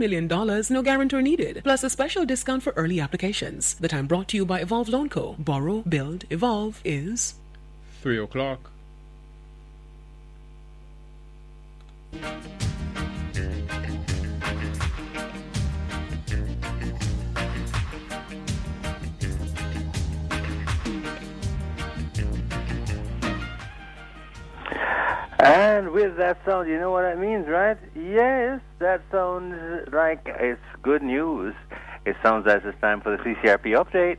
$1 million, no guarantor needed, plus a special discount for early applications. The time brought to you by Evolve Loan Co. Borrow, build, evolve is 3 o'clock. And with that sound, you know what that means, right? Yes, that sounds like it's good news. It sounds as it's time for the CCRP update.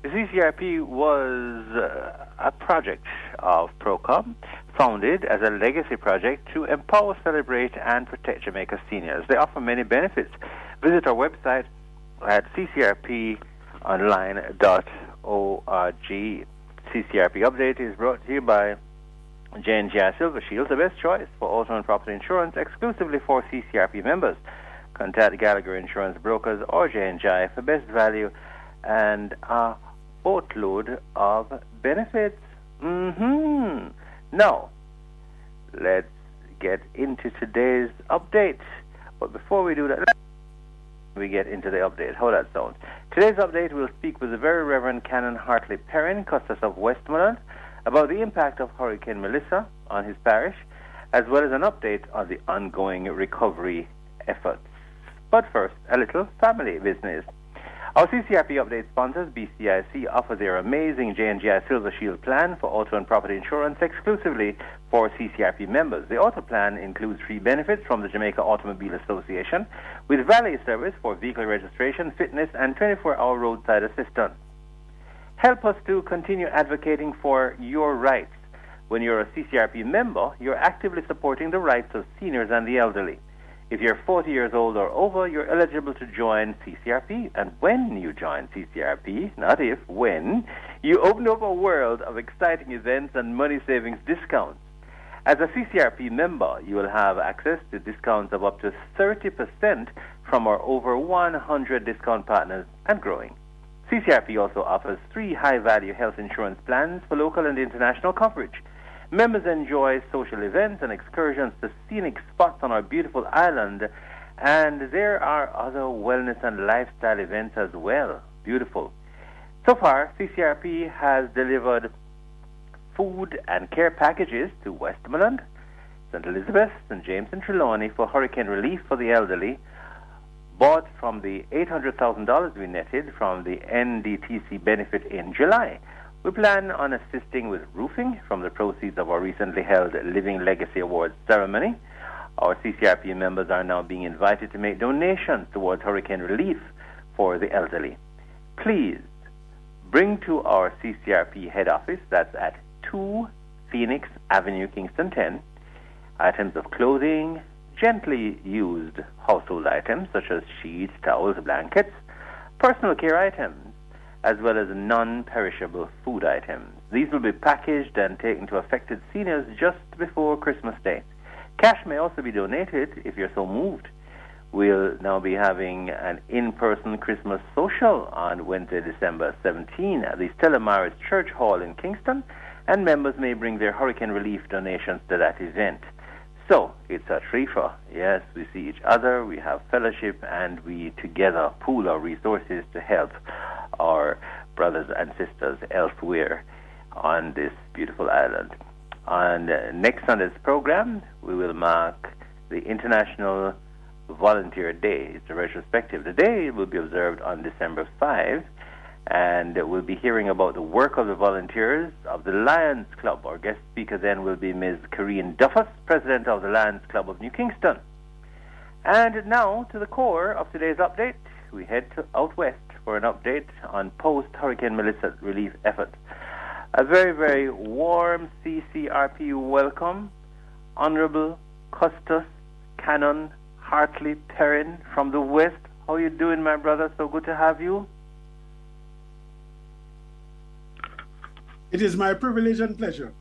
The CCRP was a project of PROCOM, founded as a legacy project to empower, celebrate, and protect Jamaica's seniors. They offer many benefits. Visit our website at ccrponline.org. CCRP update is brought to you by J&J Silver Shield, the best choice for auto and property insurance exclusively for CCRP members. Contact Gallagher Insurance Brokers or J&J for best value and a boatload of benefits. Now, let's get into today's update. But before we do that, we get into the update. How that sounds. Today's update, we'll speak with the very Reverend Canon Hartley Perrin, Custos of Westmoreland, about the impact of Hurricane Melissa on his parish, as well as an update on the ongoing recovery efforts. But first, a little family business. Our CCRP update sponsors, BCIC, offer their amazing J&J Silver Shield plan for auto and property insurance exclusively for CCRP members. The auto plan includes free benefits from the Jamaica Automobile Association with valet service for vehicle registration, fitness, and 24-hour roadside assistance. Help us to continue advocating for your rights. When you're a CCRP member, you're actively supporting the rights of seniors and the elderly. If you're 40 years old or over, you're eligible to join CCRP. And when you join CCRP, not if, when, you open up a world of exciting events and money savings discounts. As a CCRP member, you will have access to discounts of up to 30% from our over 100 discount partners and growing. CCRP also offers 3 high-value health insurance plans for local and international coverage. Members enjoy social events and excursions to scenic spots on our beautiful island, and there are other wellness and lifestyle events as well. Beautiful. So far, CCRP has delivered food and care packages to Westmoreland, St. Elizabeth, St. James, and Trelawney for hurricane relief for the elderly, bought from the $800,000 we netted from the NDTC benefit in July. We plan on assisting with roofing from the proceeds of our recently held Living Legacy Awards ceremony. Our CCRP members are now being invited to make donations towards hurricane relief for the elderly. Please bring to our CCRP head office, that's at 2 Phoenix Avenue, Kingston 10, items of clothing, gently used household items such as sheets, towels, blankets, personal care items, as well as non-perishable food items. These will be packaged and taken to affected seniors just before Christmas Day. Cash may also be donated if you're so moved. We'll now be having an in-person Christmas social on Wednesday, December 17 at the Stella Maris Church Hall in Kingston, and members may bring their hurricane relief donations to that event. So, it's a treat-for. Yes, we see each other, we have fellowship, and we together pool our resources to help our brothers and sisters elsewhere on this beautiful island. On next Sunday's program, we will mark the International Volunteer Day. It's a retrospective. The day will be observed on December 5, and we'll be hearing about the work of the volunteers of the Lions Club. Our guest speaker then will be Ms. Corrine Duffus, President of the Lions Club of New Kingston. And now to the core of today's update. We head out west for an update on post-Hurricane Melissa relief efforts. A very, very warm CCRP welcome, Honorable Custos Canon Hartley Perrin from the west. How are you doing, my brother? So good to have you. It is my privilege and pleasure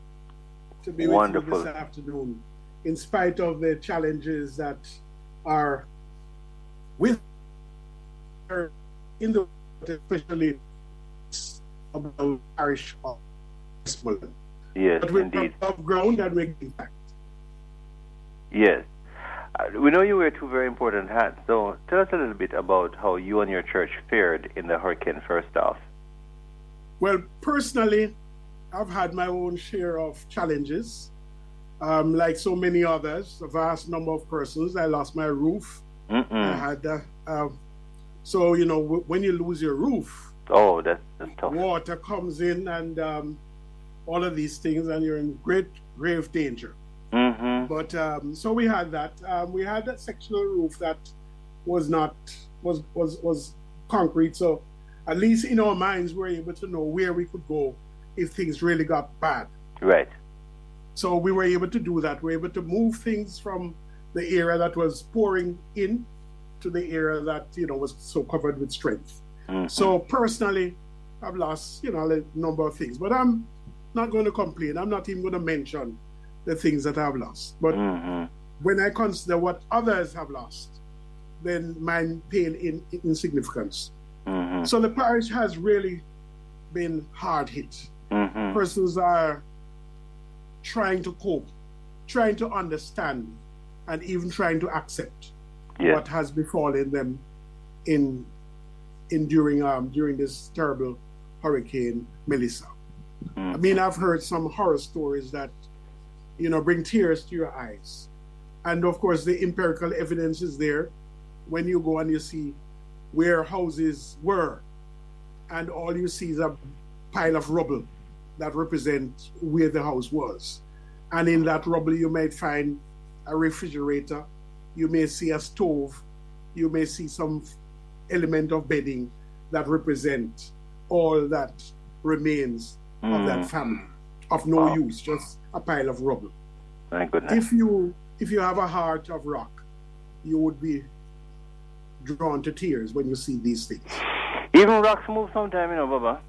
to be with you this afternoon, in spite of the challenges that are with her in the especially about parish of Westmoreland. Yes, but we're indeed. above ground and making impact. Yes. We know you wear two very important hats, so tell us a little bit about how you and your church fared in the hurricane first off. Well, personally, I've had my own share of challenges. Like so many others, a vast number of persons. I lost my roof. I had so, you know, when you lose your roof, oh, that's tough. Water comes in and all of these things, and you're in grave danger. But so we had that. We had that sectional roof that was concrete. So at least in our minds, we were able to know where we could go if things really got bad. Right. So we were able to do that. We were able to move things from the area that was pouring in to the area that, you know, was so covered with strength. So personally, I've lost, you know, a number of things. But I'm not going to complain. I'm not even going to mention the things that I've lost. But when I consider what others have lost, then mine pale in insignificance. So the parish has really been hard hit. Persons are trying to cope, trying to understand, and even trying to accept what has befallen them during this terrible Hurricane Melissa. I mean, I've heard some horror stories that, you know, bring tears to your eyes. And of course, the empirical evidence is there when you go and you see where houses were, and all you see is a pile of rubble that represent where the house was. And in that rubble, you might find a refrigerator, you may see a stove, you may see some element of bedding that represent all that remains of that family, of no use, just a pile of rubble. Thank goodness. If you have a heart of rock, you would be drawn to tears when you see these things. Even rocks move sometime, you know, Baba.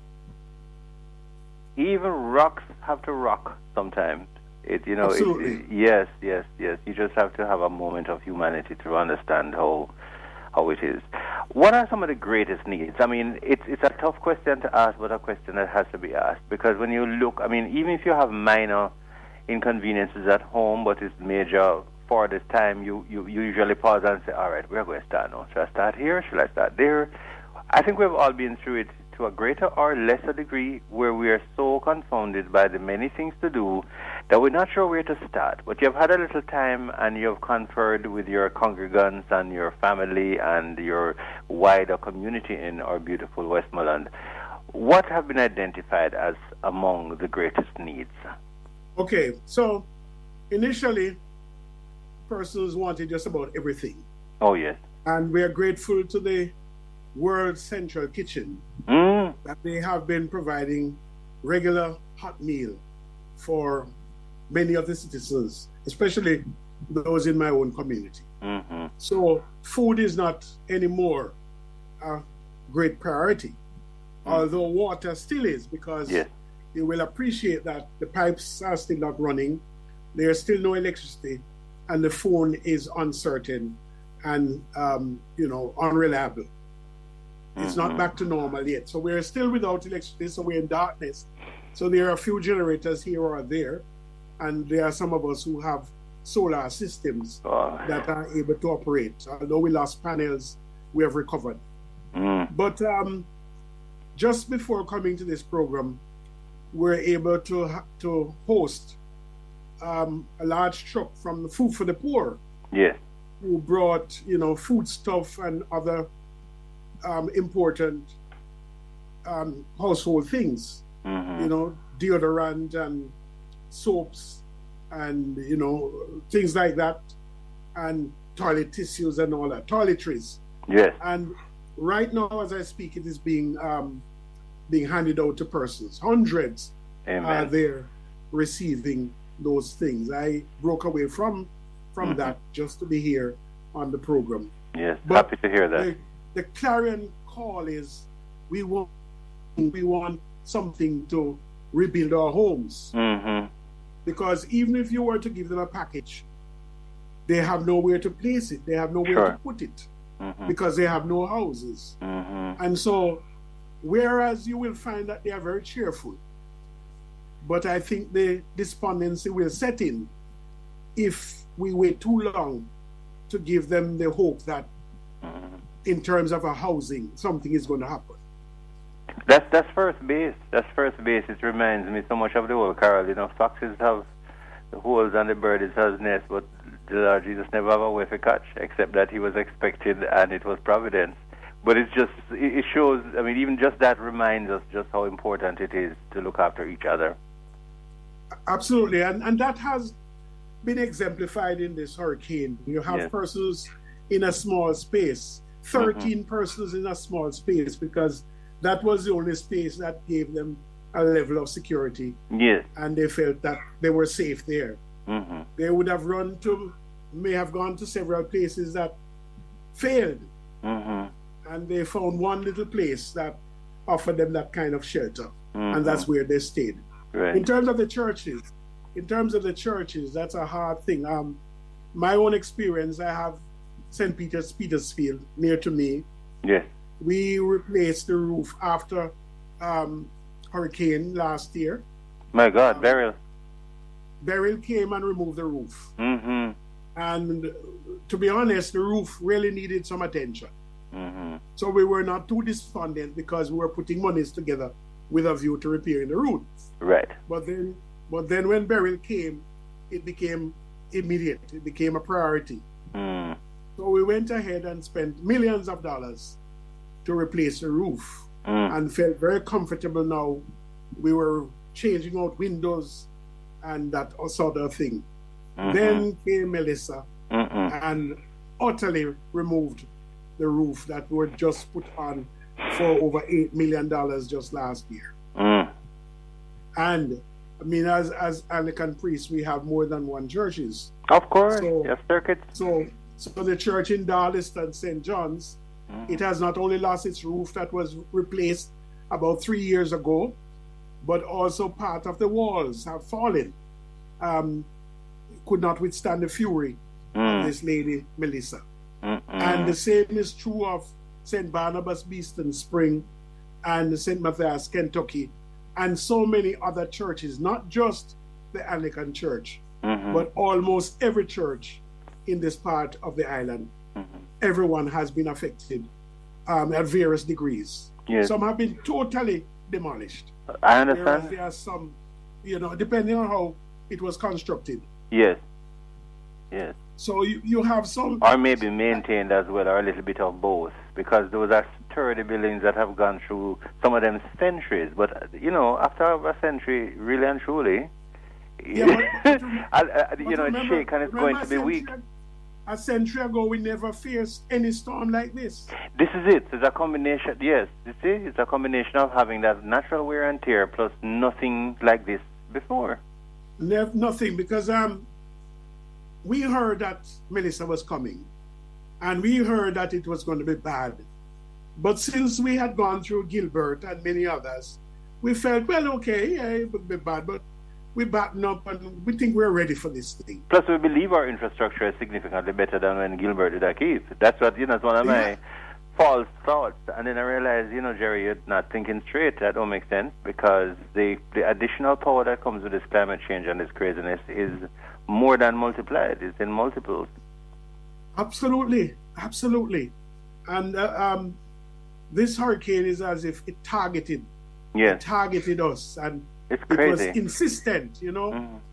Even rocks have to rock sometimes. Absolutely. Yes. You just have to have a moment of humanity to understand how it is. What are some of the greatest needs? I mean, it's a tough question to ask, but a question that has to be asked. Because when you look, I mean, even if you have minor inconveniences at home, but it's major for this time, you usually pause and say, all right, we're going to start now. Should I start here? Should I start there? I think we've all been through it to a greater or lesser degree, where we are so confounded by the many things to do that we're not sure where to start. But you've had a little time and you've conferred with your congregants and your family and your wider community in our beautiful Westmoreland. What have been identified as among the greatest needs? Okay, so initially, persons wanted just about everything. Oh, yes. And we are grateful to the World Central Kitchen that they have been providing regular hot meal for many of the citizens, especially those in my own community. So food is not anymore a great priority, although water still is, because you will appreciate that the pipes are still not running, there's still no electricity, and the phone is uncertain and unreliable. It's not back to normal yet. So we're still without electricity, so we're in darkness. So there are a few generators here or there, and there are some of us who have solar systems that are able to operate. Although we lost panels, we have recovered. But just before coming to this program, we're able to host a large truck from the Food for the Poor. Yes. Who brought, foodstuff and other important household things, deodorant and soaps and, things like that, and toilet tissues and all that, toiletries. Yes. And right now, as I speak, it is being handed out to persons. Hundreds are there receiving those things. I broke away from that just to be here on the program. Yes, but happy to hear that. The clarion call is we want something to rebuild our homes. Because even if you were to give them a package, they have nowhere to place it. They have nowhere to put it because they have no houses. And so, whereas you will find that they are very cheerful, but I think the despondency will set in if we wait too long to give them the hope that in terms of a housing, something is going to happen. That's first base. That's first base. It reminds me so much of the old carol. Foxes have the holes and the birds has nests, but the Lord Jesus never have a way to catch, except that he was expected and it was providence. But it shows, even just that reminds us just how important it is to look after each other. Absolutely, and that has been exemplified in this hurricane. You have persons in a small space, 13 persons in a small space, because that was the only space that gave them a level of security. Yes. And they felt that they were safe there. They would have may have gone to several places that failed. And they found one little place that offered them that kind of shelter. And that's where they stayed. Right. In terms of the churches, that's a hard thing. My own experience, I have St. Petersfield near to me. Yes. We replaced the roof after hurricane last year. My God, Beryl. Beryl came and removed the roof. And to be honest, the roof really needed some attention. So we were not too despondent because we were putting monies together with a view to repairing the roof. Right. But then when Beryl came, it became immediate. It became a priority. So we went ahead and spent millions of dollars to replace the roof and felt very comfortable now. We were changing out windows and that sort of thing. Then came Melissa and utterly removed the roof that were just put on for over $8 million just last year. And as Anglican priests, we have more than one churches. Of course, yes, circuits. So the church in Darliston, St. John's, it has not only lost its roof that was replaced about 3 years ago, but also part of the walls have fallen. Could not withstand the fury of this lady, Melissa. And the same is true of St. Barnabas Beeston Spring and St. Matthias, Kentucky, and so many other churches, not just the Anglican Church, but almost every church in this part of the island. Everyone has been affected at various degrees. Yes. Some have been totally demolished. I understand. Whereas there are some, depending on how it was constructed. Yes. Yes. So you have some... Or maybe maintained as well, or a little bit of both, because those are sturdy buildings that have gone through, some of them, centuries. But, after a century, really and truly, it's shaken and it's going to be weak. A century ago, we never faced any storm like this. This is it. It's a combination, yes. You see, it's a combination of having that natural wear and tear plus nothing like this before. Nothing, because we heard that Melissa was coming, and we heard that it was going to be bad. But since we had gone through Gilbert and many others, we felt, well, okay, yeah, it would be bad, but we batten up and we think we're ready for this thing. Plus, we believe our infrastructure is significantly better than when Gilbert did Keith. That's what, it's one of my false thoughts. And then I realized, Jerry, you're not thinking straight. That don't make sense, because the additional power that comes with this climate change and this craziness is more than multiplied. It's in multiples. Absolutely. Absolutely. And this hurricane is as if it targeted us. And it was insistent,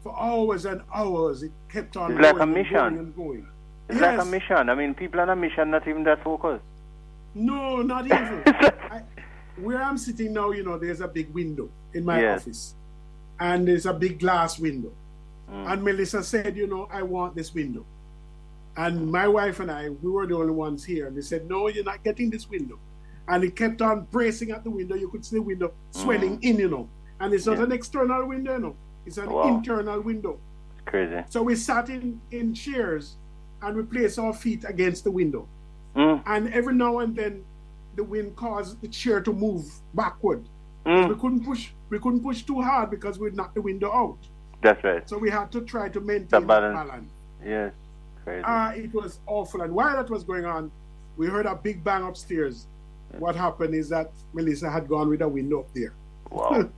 for hours and hours. It kept on going like a mission. And going. It's like a mission. People on a mission, not even that focused. No, not even. Where I'm sitting now, there's a big window in my office. And there's a big glass window. And Melissa said, I want this window. And my wife and I, we were the only ones here. And they said, no, you're not getting this window. And it kept on bracing at the window. You could see the window swelling in, And it's not an external window, It's an internal window. It's crazy. So we sat in chairs and we placed our feet against the window. And every now and then the wind caused the chair to move backward. We couldn't push too hard because we'd knock the window out. That's right. So we had to try to maintain the balance. Yes. Crazy. It was awful. And while that was going on, we heard a big bang upstairs. What happened is that Melissa had gone with a window up there. Wow.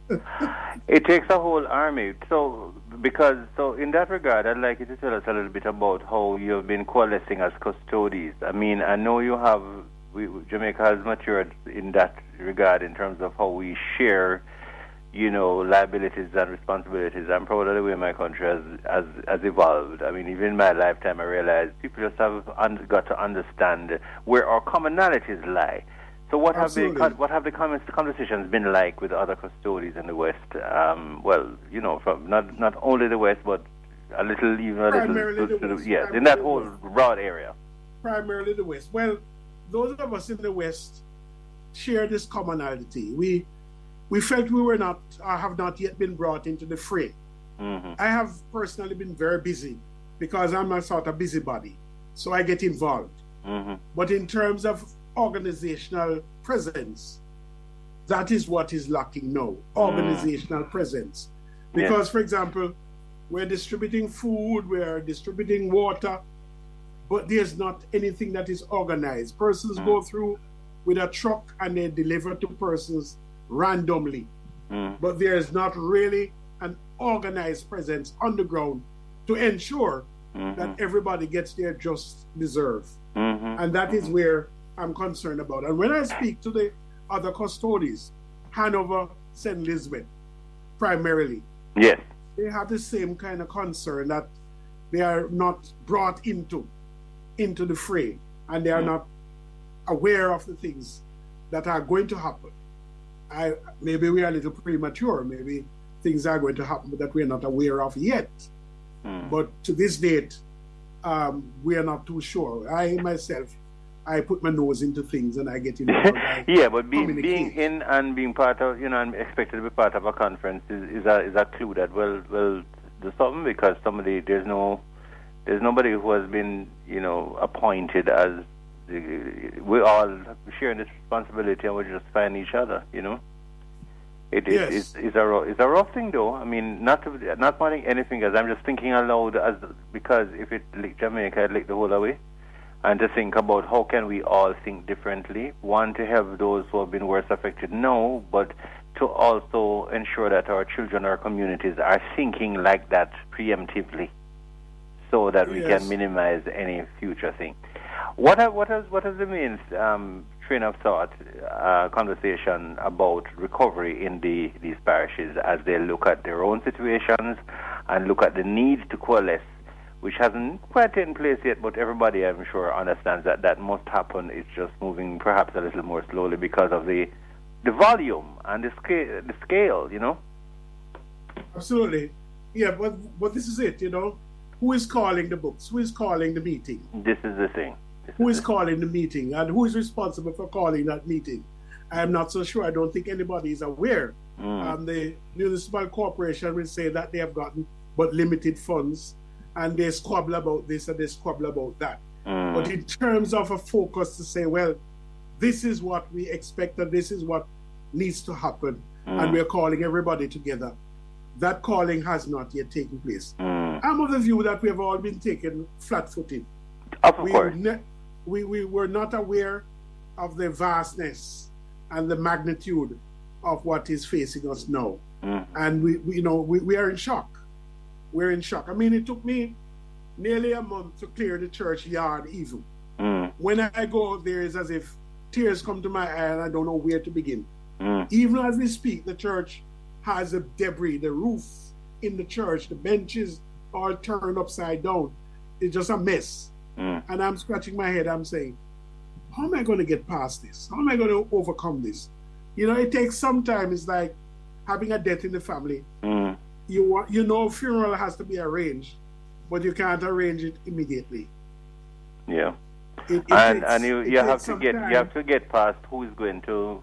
It takes a whole army. So in that regard, I'd like you to tell us a little bit about how you've been coalescing as custodies. I mean, I know Jamaica has matured in that regard in terms of how we share, liabilities and responsibilities. I'm proud of the way my country has evolved. I mean, even in my lifetime, I realized people just have got to understand where our commonalities lie. So what have the conversations been like with other custodies in the West? From not only the West, but primarily the West. Yes, in that whole broad area. Primarily the West. Well, those of us in the West share this commonality. We felt we were not, or have not yet been brought into the fray. Mm-hmm. I have personally been very busy because I'm a sort of busybody, so I get involved. Mm-hmm. But in terms of organizational presence, that is what is lacking now. Organizational presence. Because, for example, we're distributing food, we're distributing water, but there's not anything that is organized. Persons go through with a truck and they deliver to persons randomly. But there's not really an organized presence on the ground to ensure that everybody gets their just deserve. And that is where I'm concerned about. And when I speak to the other custodies, Hanover, St. Elizabeth, primarily, yes, they have the same kind of concern that they are not brought into the fray, and they are not aware of the things that are going to happen. Maybe we are a little premature. Maybe things are going to happen that we are not aware of yet. But to this date, we are not too sure. I myself, I put my nose into things and I get involved. But being in and being part of, and expected to be part of a conference is a clue that there's something, because there's nobody who has been appointed as we all sharing this responsibility, and we just find each other. It's a rough thing, though. I mean, not wanting anything else. I'm just thinking aloud, because if it licked Jamaica, it licked the whole away. And to think about how can we all think differently. One, to have those who have been worse affected now, but to also ensure that our children, our communities are thinking like that preemptively, so that we can minimize any future thing. What is the main train of thought, conversation about recovery in these parishes as they look at their own situations and look at the need to coalesce, which hasn't quite taken place yet, but everybody, I'm sure, understands that must happen. It's just moving perhaps a little more slowly because of the volume and the scale, Absolutely. Yeah, but this is it, Who is calling the books? Who is calling the meeting? This is the thing. Who is calling the meeting, and who is responsible for calling that meeting? I'm not so sure. I don't think anybody is aware. The municipal corporation will say that they have gotten but limited funds, and they squabble about this and they squabble about that. But in terms of a focus to say, well, this is what we expect and this is what needs to happen, and we're calling everybody together, that calling has not yet taken place. I'm of the view that we have all been taken flat-footed. Of course. We were not aware of the vastness and the magnitude of what is facing us now. And we are in shock. We're in shock. I mean, it took me nearly a month to clear the church yard even. When I go out there, it's as if tears come to my eye and I don't know where to begin. Even as we speak, the church has a debris. The roof in the church, the benches are turned upside down. It's just a mess. And I'm scratching my head. I'm saying, how am I going to get past this? How am I going to overcome this? It takes some time. It's like having a death in the family. Funeral has to be arranged, but you can't arrange it immediately. Yeah. You have to get past who's going to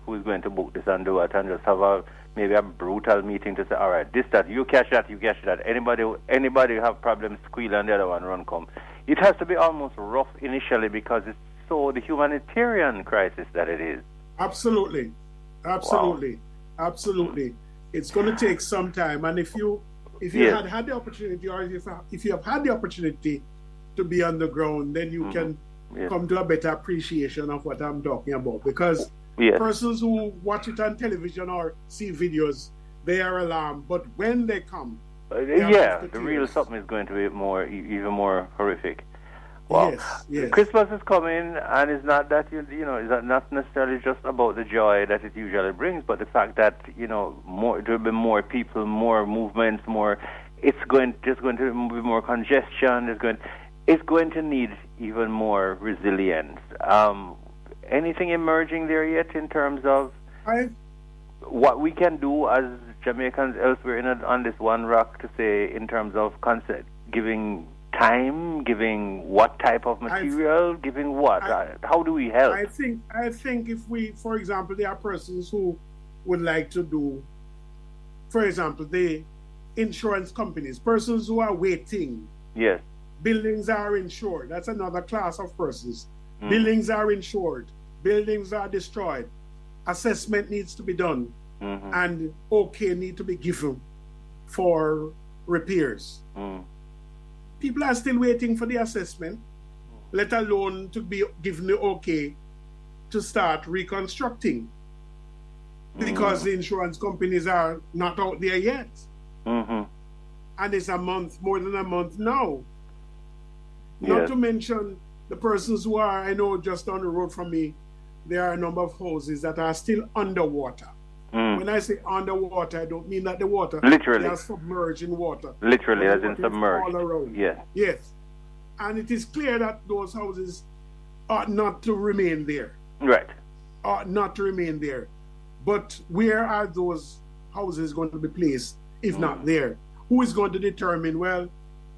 book this and do it, and just have maybe a brutal meeting to say, all right, you catch that. Anybody have problems, squeal, and the other one run come. It has to be almost rough initially because it's the humanitarian crisis that it is. Absolutely. It's going to take some time, and if you had the opportunity, or if you have had the opportunity to be on the ground, then you can come to a better appreciation of what I'm talking about. Because persons who watch it on television or see videos, they are alarmed. But when they come, the real something is going to be even more horrific. Wow. Yes. Christmas is coming, and it's not that it's not necessarily just about the joy that it usually brings, but the fact that there will be more people, more movements, more. It's going to be more congestion. It's going to need even more resilience. Anything emerging there yet in terms of what we can do as Jamaicans elsewhere on this one rock to say in terms of giving time, giving what type of material, giving what? How do we help? I think if we, for example, there are persons who would like to do, for example, the insurance companies, persons who are waiting. Yes. Buildings are insured. That's another class of persons. Buildings are insured. Buildings are destroyed. Assessment needs to be done. And okay need to be given for repairs. People are still waiting for the assessment, let alone to be given the okay to start reconstructing, because the insurance companies are not out there yet. And it's more than a month now. Not to mention the persons who are, I know just down the road from me, there are a number of houses that are still underwater. When I say underwater, I don't mean that the water literally they are submerged in water. Literally, as in submerged. All around. Yes. And it is clear that those houses ought not to remain there. Right. Ought not to remain there. But where are those houses going to be placed if not there? Who is going to determine, well,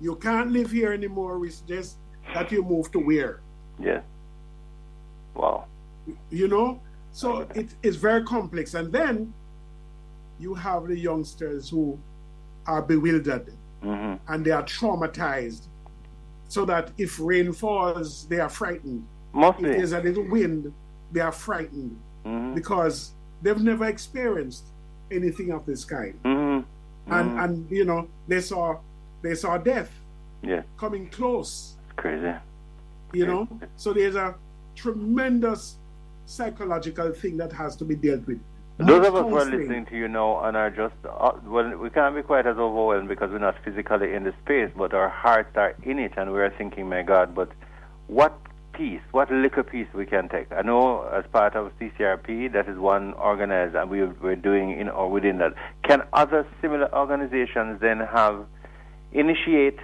you can't live here anymore, we suggest that you move to where? Yes. Wow. So it is very complex. And then you have the youngsters who are bewildered and they are traumatized, so that if rain falls, they are frightened. Mostly. If there's a little wind, they are frightened because they've never experienced anything of this kind. And they saw death coming close. It's crazy. So there's a tremendous psychological thing that has to be dealt with. Those of us who are listening to you now and are just, we can't be quite as overwhelmed because we're not physically in the space, but our hearts are in it, and we're thinking, my God, but what little piece we can take. I know as part of CCRP, that is one organized, and we're doing within that. Can other similar organizations then initiate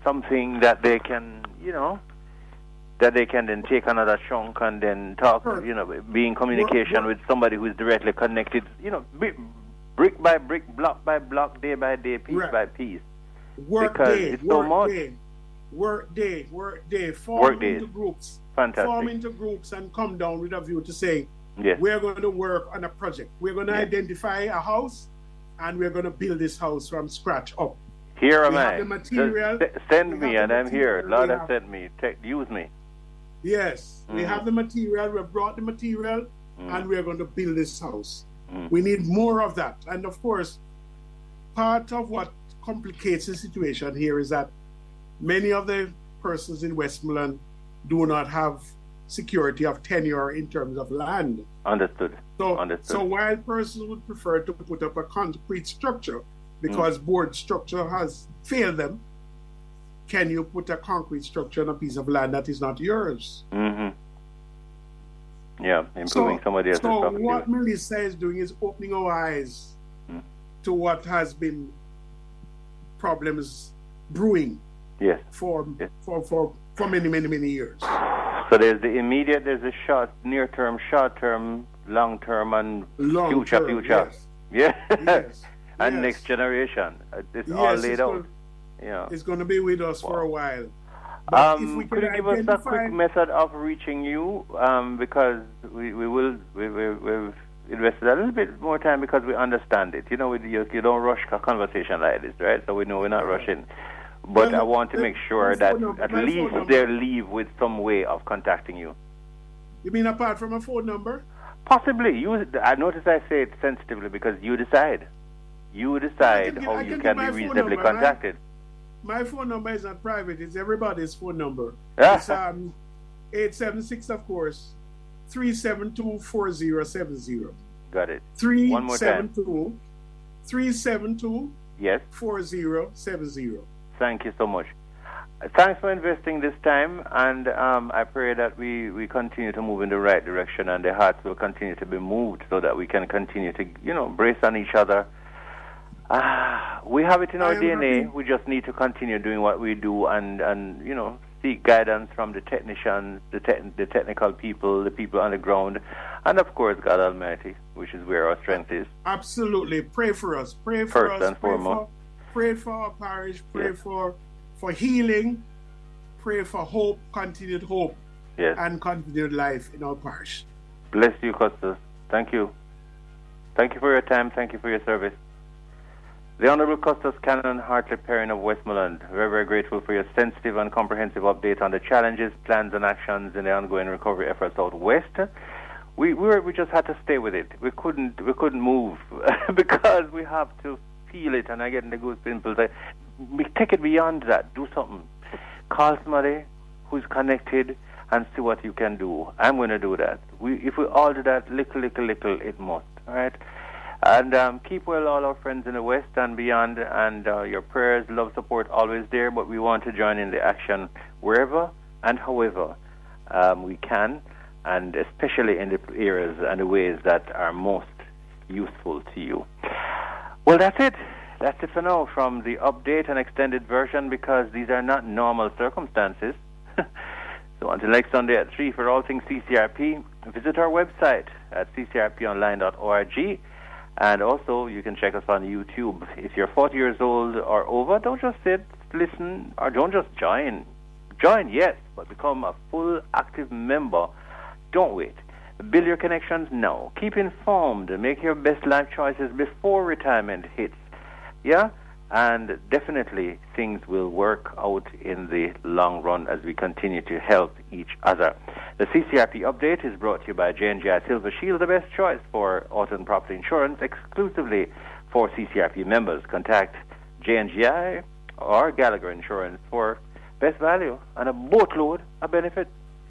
something that they can, that they can then take another chunk and then talk, be in communication with somebody who is directly connected, brick by brick, block by block, day by day, piece by piece. Work day. Form into groups. Fantastic. Form into groups and come down with a view to say, we're going to work on a project. We're going to identify a house, and we're going to build this house from scratch up. Here am I. The material. Send me, and I'm here. Lord has sent me. Use me. Yes, we have the material, we've brought the material, and we're going to build this house. We need more of that. And of course, part of what complicates the situation here is that many of the persons in Westmoreland do not have security of tenure in terms of land. Understood. So while persons would prefer to put up a concrete structure because board structure has failed them, can you put a concrete structure on a piece of land that is not yours? Yeah, improving somebody else's property. So what Melissa is doing is opening our eyes to what has been problems brewing for many years. So there's the immediate, there's the near-term, short-term, long-term, and future. Yes. And next generation. It's all laid out. It's going to be with us for a while. But if we could you give us a quick method of reaching you? Because we've invested a little bit more time because we understand it. You don't rush a conversation like this, right? So we know we're not rushing. But I want to make sure that at least they leave with some way of contacting you. You mean apart from a phone number? Possibly. I notice I say it sensitively because you decide. You decide how you can be reasonably contacted. My phone number is not private. It's everybody's phone number. It's 876, of course, 372-4070. Got it. 372 372 Yes. 4070. Thank you so much. Thanks for investing this time, and I pray that we continue to move in the right direction, and the hearts will continue to be moved so that we can continue to, brace on each other. We have it in our DNA. Happy. We just need to continue doing what we do and seek guidance from the technicians, the technical people, the people on the ground, and of course God Almighty, which is where our strength is. Absolutely. Pray for us. Pray for First us. And foremost. Pray for our parish. Pray for healing. Pray for hope, continued hope, and continued life in our parish. Bless you, Custos. Thank you. Thank you for your time. Thank you for your service. The Honorable Custos Canon Hartley Perrin of Westmoreland, very, very grateful for your sensitive and comprehensive update on the challenges, plans, and actions in the ongoing recovery efforts out west. We just had to stay with it. We couldn't move because we have to feel it, and I get in the goose pimples. We take it beyond that. Do something. Call somebody who's connected and see what you can do. I'm going to do that. If we all do that, little, it must. All right? And keep well all our friends in the West and beyond, and your prayers, love, support always there, but we want to join in the action wherever and however we can, and especially in the areas and the ways that are most useful to you. Well, that's it. That's it for now from the update and extended version, because these are not normal circumstances. So until next Sunday at 3 for all things CCRP, visit our website at ccrponline.org. And also, you can check us on YouTube. If you're 40 years old or over, don't just sit, listen, or don't just join. Join, yes, but become a full active member. Don't wait. Build your connections now. Keep informed. Make your best life choices before retirement hits. Yeah? And definitely things will work out in the long run as we continue to help each other. The CCRP update is brought to you by J&J Silver Shield, the best choice for auto and property insurance exclusively for CCRP members. Contact J&J or Gallagher Insurance for best value and a boatload of benefits.